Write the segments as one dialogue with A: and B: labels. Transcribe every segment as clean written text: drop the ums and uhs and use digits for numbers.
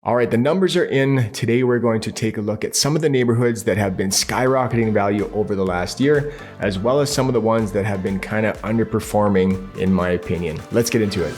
A: All right, the numbers are in. Today, we're going to take a look at some of the neighborhoods that have been skyrocketing in value over the last year, as well as some of the ones that have been kind of underperforming, in my opinion. Let's get into it.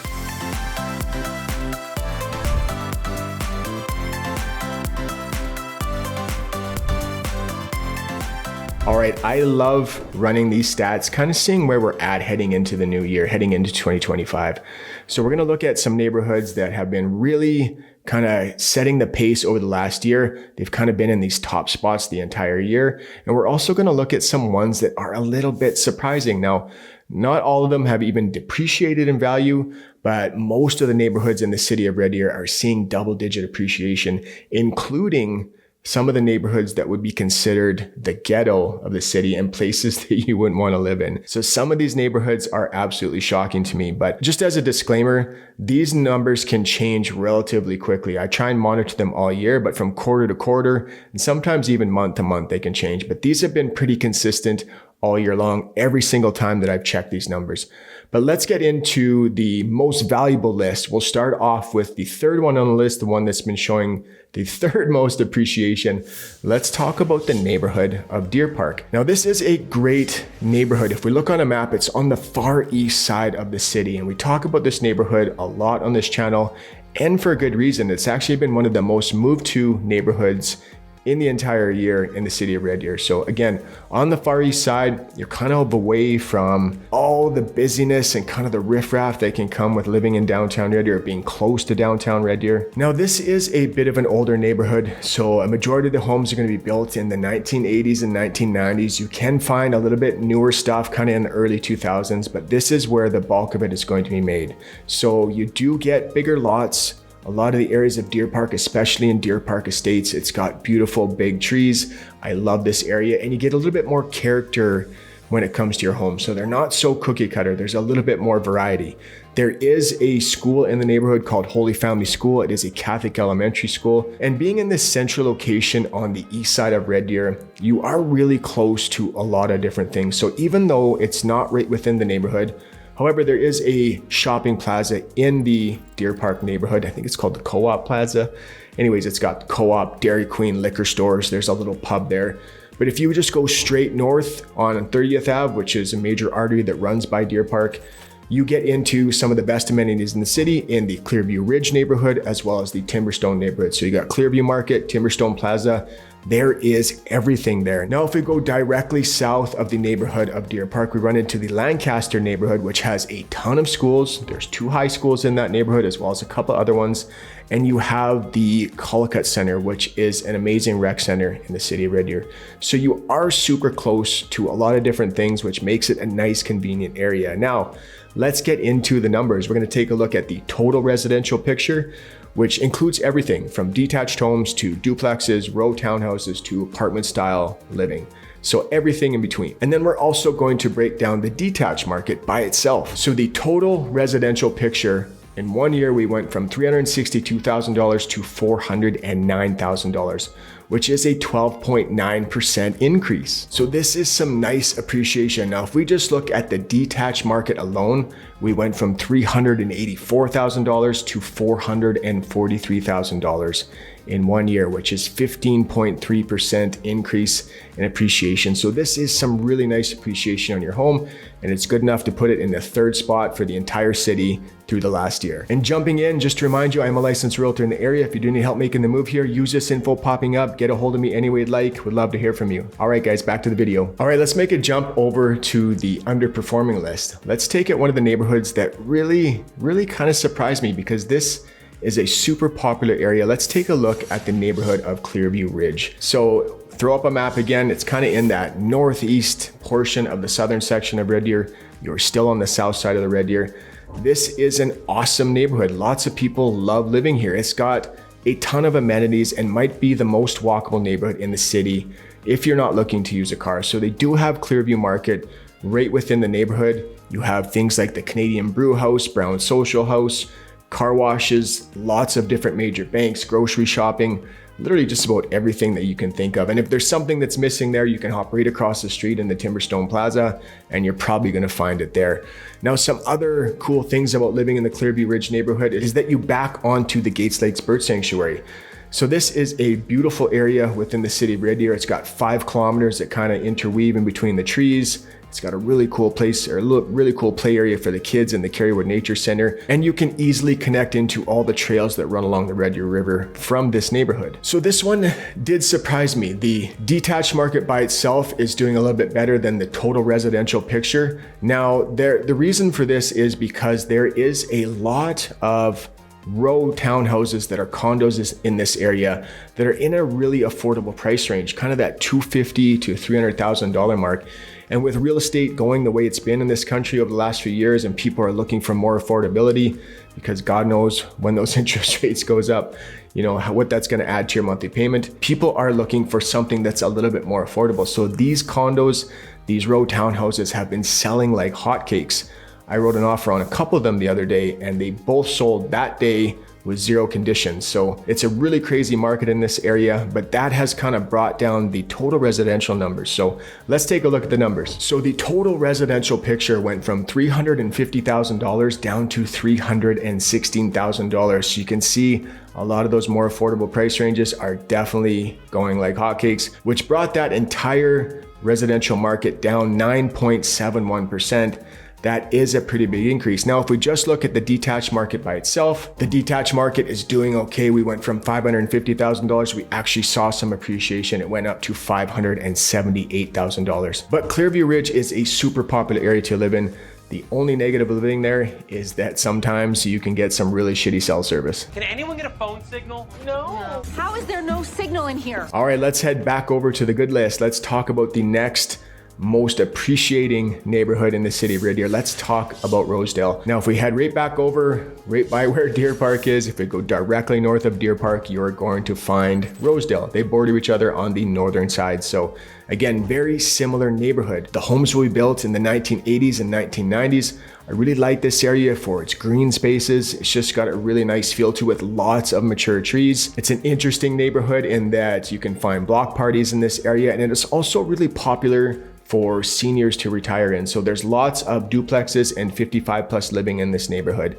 A: All right, I love running these stats, kind of seeing where we're at heading into the new year, heading into 2025. So we're gonna look at some neighborhoods that have been really kind of setting the pace over the last year. They've kind of been in these top spots the entire year. And we're also gonna look at some ones that are a little bit surprising. Now, not all of them have even depreciated in value, but most of the neighborhoods in the city of Red Deer are seeing double-digit appreciation, including some of the neighborhoods that would be considered the ghetto of the city and places that you wouldn't want to live in. So some of these neighborhoods are absolutely shocking to me. But just as a disclaimer, these numbers can change relatively quickly. I try and monitor them all year, but from quarter to quarter, and sometimes even month to month, they can change. But these have been pretty consistent all year long, every single time that I've checked these numbers. But let's get into the most valuable list. We'll start off with the third one on the list, the one that's been showing the third most appreciation. Let's talk about the neighborhood of Deer Park. Now, this is a great neighborhood. If we look on a map, it's on the far east side of the city. And we talk about this neighborhood a lot on this channel, and for a good reason. It's actually been one of the most moved to neighborhoods in the entire year in the city of Red Deer. So again, on the far east side, you're kind of away from all the busyness and kind of the riffraff that can come with living in downtown Red Deer, being close to downtown Red Deer. Now, this is a bit of an older neighborhood. So a majority of the homes are going to be built in the 1980s and 1990s. You can find a little bit newer stuff kind of in the early 2000s, but this is where the bulk of it is going to be made. So you do get bigger lots. A lot of the areas of Deer Park, especially in Deer Park Estates, it's got beautiful big trees. I love this area, and you get a little bit more character when it comes to your home. So they're not so cookie cutter. There's a little bit more variety. There is a school in the neighborhood called Holy Family School. It is a Catholic elementary school. And being in this central location on the east side of Red Deer, you are really close to a lot of different things. So even though it's not right within the neighborhood, however, there is a shopping plaza in the Deer Park neighborhood. I think it's called the Co-op Plaza. Anyways, it's got Co-op, Dairy Queen, liquor stores. There's a little pub there. But if you just go straight north on 30th Ave, which is a major artery that runs by Deer Park, you get into some of the best amenities in the city in the Clearview Ridge neighborhood, as well as the Timberstone neighborhood. So you got Clearview Market, Timberstone Plaza. There is everything there. Now, if we go directly south of the neighborhood of Deer Park, we run into the Lancaster neighborhood, which has a ton of schools. There's 2 high schools in that neighborhood, as well as a couple other ones. And you have the Collicutt Center, which is an amazing rec center in the city of Red Deer. So you are super close to a lot of different things, which makes it a nice, convenient area. Now, let's get into the numbers. We're gonna take a look at the total residential picture, which includes everything from detached homes to duplexes, row townhouses to apartment style living. So everything in between. And then we're also going to break down the detached market by itself. So the total residential picture, in 1 year, we went from $362,000 to $409,000, which is a 12.9% increase. So this is some nice appreciation. Now, if we just look at the detached market alone, we went from $384,000 to $443,000 in 1 year, which is 15.3% increase in appreciation. So this is some really nice appreciation on your home, and it's good enough to put it in the 3rd spot for the entire city through the last year. And jumping in, just to remind you, I'm a licensed realtor in the area. If you do need help making the move here, use this info popping up, get a hold of me any way you'd like. Would love to hear from you. All right, guys, back to the video. All right, let's make a jump over to the underperforming list. Let's take it one of the neighborhoods that really kind of surprised me, because this is a super popular area. Let's take a look at the neighborhood of Clearview Ridge. So throw up a map again. It's kind of in that northeast portion of the southern section of Red Deer. You're still on the south side of the Red Deer. This is an awesome neighborhood. Lots of people love living here. It's got a ton of amenities and might be the most walkable neighborhood in the city if you're not looking to use a car. So they do have Clearview Market right within the neighborhood. You have things like the Canadian Brew House, Brown Social House, car washes, lots of different major banks, grocery shopping, literally just about everything that you can think of. And if there's something that's missing there, you can hop right across the street in the Timberstone Plaza and you're probably gonna find it there. Now, some other cool things about living in the Clearview Ridge neighborhood is that you back onto the Gates Lakes Bird Sanctuary. So this is a beautiful area within the city of Red Deer. It's got 5 kilometers that kind of interweave in between the trees. It's got a really cool place, or a really cool play area for the kids in the Kerrywood Nature Center. And you can easily connect into all the trails that run along the Red Deer River from this neighborhood. So this one did surprise me. The detached market by itself is doing a little bit better than the total residential picture. Now, the reason for this is because there is a lot of row townhouses that are condos in this area that are in a really affordable price range, kind of that $250,000 to $300,000 mark. And with real estate going the way it's been in this country over the last few years, and people are looking for more affordability, because God knows when those interest rates goes up, you know, what that's going to add to your monthly payment. People are looking for something that's a little bit more affordable. So these condos, these row townhouses have been selling like hotcakes. I wrote an offer on a couple of them the other day and they both sold that day with 0 conditions. So it's a really crazy market in this area, but that has kind of brought down the total residential numbers. So let's take a look at the numbers. So the total residential picture went from $350,000 down to $316,000. So you can see a lot of those more affordable price ranges are definitely going like hotcakes, which brought that entire residential market down 9.71%. That is a pretty big increase. Now, if we just look at the detached market by itself, the detached market is doing okay. We went from $550,000. We actually saw some appreciation. It went up to $578,000. But Clearview Ridge is a super popular area to live in. The only negative of living there is that sometimes you can get some really shitty cell service.
B: Can anyone get a phone signal? No.
C: How is there no signal in here?
A: All right, let's head back over to the good list. Let's talk about the next most appreciating neighborhood in the city of Red Deer. Let's talk about Rosedale. Now, if we head right back over, right by where Deer Park is, if we go directly north of Deer Park, you're going to find Rosedale. They border each other on the northern side. So again, very similar neighborhood. The homes were built in the 1980s and 1990s. I really like this area for its green spaces. It's just got a really nice feel to it with lots of mature trees. It's an interesting neighborhood in that you can find block parties in this area, and it is also really popular for seniors to retire in. So there's lots of duplexes and 55 plus living in this neighborhood.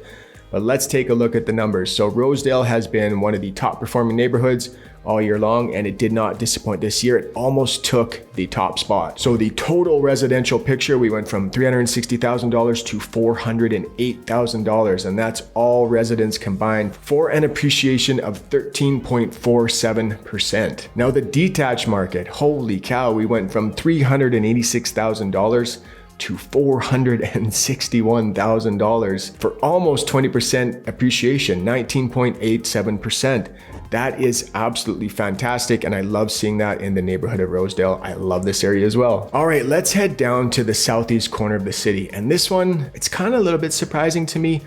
A: But let's take a look at the numbers. So Rosedale has been one of the top performing neighborhoods all year long, and it did not disappoint this year. It almost took the top spot. So the total residential picture, we went from $360,000 to $408,000, and that's all residents combined for an appreciation of 13.47%. Now the detached market, holy cow, we went from $386,000 to $461,000 for almost 20% appreciation, 19.87%. That is absolutely fantastic, and I love seeing that in the neighborhood of Rosedale. I love this area as well. All right, let's head down to the southeast corner of the city, and this one, it's kind of a little bit surprising to me.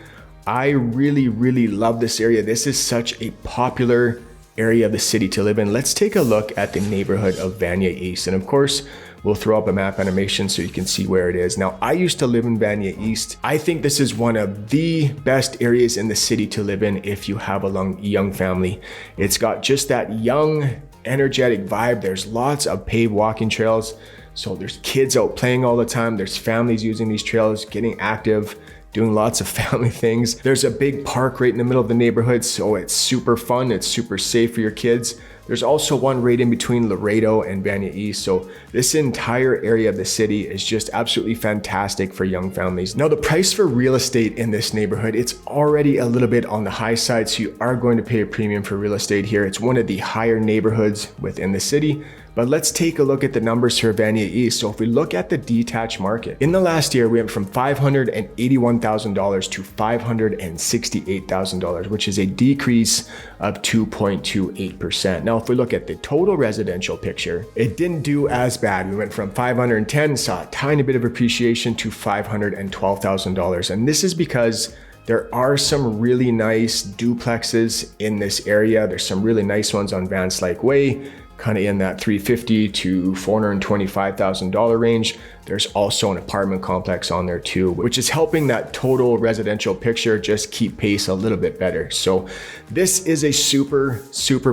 A: I really love this area. This is such a popular area of the city to live in. Let's take a look at the neighborhood of Vanier East, and of course, we'll throw up a map animation so you can see where it is. Now, I used to live in Vanier East. I think this is one of the best areas in the city to live in if you have a young family. It's got just that young, energetic vibe. There's lots of paved walking trails. So there's kids out playing all the time. There's families using these trails, getting active, doing lots of family things. There's a big park right in the middle of the neighborhood, so it's super fun. It's super safe for your kids. There's also one right in between Laredo and Vanier East. So this entire area of the city is just absolutely fantastic for young families. Now, the price for real estate in this neighborhood, it's already a little bit on the high side. So you are going to pay a premium for real estate here. It's one of the higher neighborhoods within the city. But let's take a look at the numbers for Vanier East. So if we look at the detached market, in the last year, we went from $581,000 to $568,000, which is a decrease of 2.28%. Now, if we look at the total residential picture, it didn't do as bad. We went from 510, saw a tiny bit of appreciation, to $512,000. And this is because there are some really nice duplexes in this area. There's some really nice ones on Van Slyke Way. kind of in that $350,000 to $425,000 range. There's also an apartment complex on there too, which is helping that total residential picture just keep pace a little bit better. So this is a super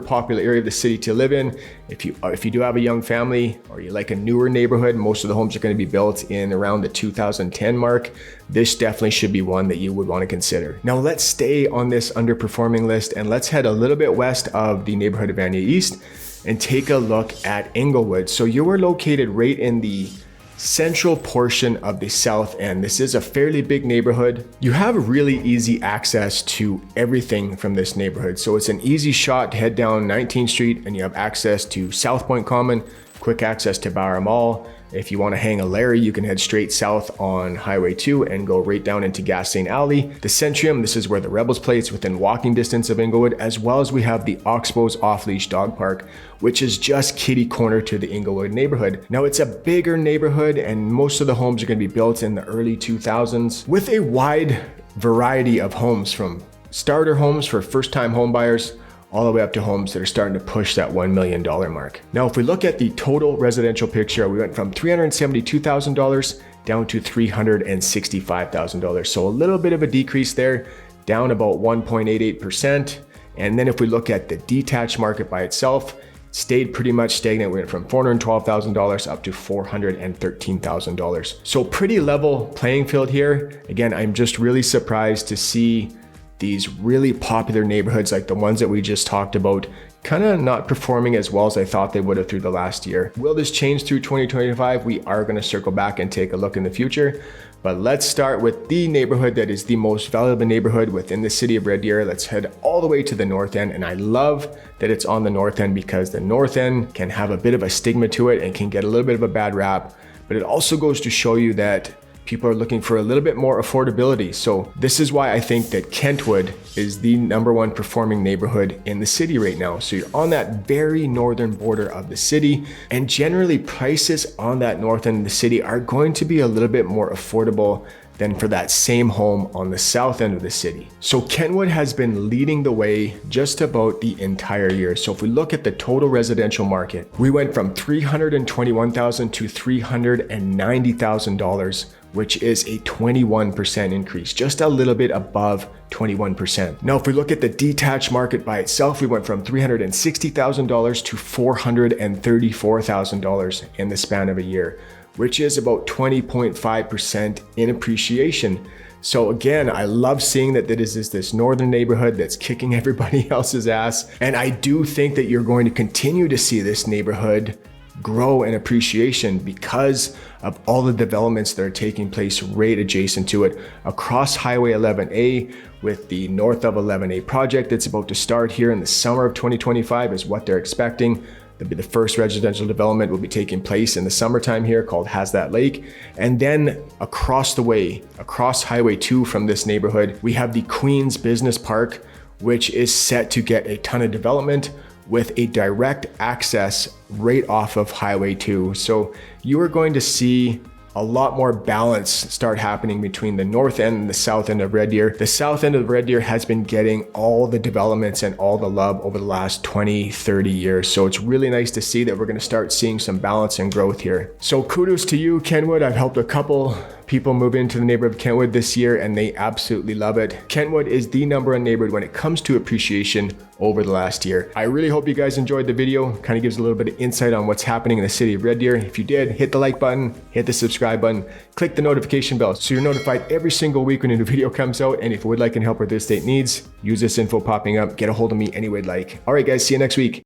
A: popular area of the city to live in. If you do have a young family or you like a newer neighborhood, most of the homes are going to be built in around the 2010 mark. This definitely should be one that you would want to consider. Now let's stay on this underperforming list and let's head a little bit west of the neighborhood of Vanier East and take a look at Inglewood. So you are located right in the central portion of the south end. This is a fairly big neighborhood. You have really easy access to everything from this neighborhood. So it's an easy shot to head down 19th Street and you have access to South Point Common, quick access to Bower Mall. If you want to hang a Larry, you can head straight south on Highway 2 and go right down into Gasoline Alley. The Centrium, this is where the Rebels play. It's within walking distance of Inglewood, as well as we have the Oxbow's Off-Leash Dog Park, which is just kitty corner to the Inglewood neighborhood. Now it's a bigger neighborhood and most of the homes are going to be built in the early 2000s with a wide variety of homes, from starter homes for first-time home buyers all the way up to homes that are starting to push that $1 million mark. Now, if we look at the total residential picture, we went from $372,000 down to $365,000. So a little bit of a decrease there, down about 1.88%. And then if we look at the detached market by itself, stayed pretty much stagnant. We went from $412,000 up to $413,000. So pretty level playing field here. Again, I'm just really surprised to see these really popular neighborhoods like the ones that we just talked about kind of not performing as well as I thought they would have through the last year. Will this change through 2025? We are going to circle back and take a look in the future. But let's start with the neighborhood that is the most valuable neighborhood within the city of Red Deer. Let's head all the way to the north end. And I love that it's on the north end because the north end can have a bit of a stigma to it and can get a little bit of a bad rap. But it also goes to show you that people are looking for a little bit more affordability. So this is why I think that Kentwood is the #1 performing neighborhood in the city right now. So you're on that very northern border of the city, and generally prices on that north end of the city are going to be a little bit more affordable than for that same home on the south end of the city. So Kentwood has been leading the way just about the entire year. So if we look at the total residential market, we went from $321,000 to $390,000, which is a 21% increase, just a little bit above 21%. Now, if we look at the detached market by itself, we went from $360,000 to $434,000 in the span of a year, which is about 20.5% in appreciation. So again, I love seeing that this northern neighborhood that's kicking everybody else's ass. And I do think that you're going to continue to see this neighborhood grow in appreciation because of all the developments that are taking place right adjacent to it across Highway 11A, with the North of 11A project that's about to start here in the summer of 2025 is what they're expecting. The first residential development will be taking place in the summertime here called Has That Lake. And then across the way, across Highway 2 from this neighborhood, we have the Queens Business Park, which is set to get a ton of development with a direct access right off of Highway 2. So you are going to see a lot more balance start happening between the north end and the south end of Red Deer. The south end of Red Deer has been getting all the developments and all the love over the last 20, 30 years. So it's really nice to see that we're going to start seeing some balance and growth here. So kudos to you, Kentwood. I've helped a couple people move into the neighborhood of Kentwood this year and they absolutely love it. Kentwood is the #1 neighborhood when it comes to appreciation over the last year. I really hope you guys enjoyed the video. Kind of gives a little bit of insight on what's happening in the city of Red Deer. If you did, hit the like button, hit the subscribe button, click the notification bell so you're notified every single week when a new video comes out. And if you would like any help with real estate needs, use this info popping up. Get a hold of me any way you'd like. All right, guys, see you next week.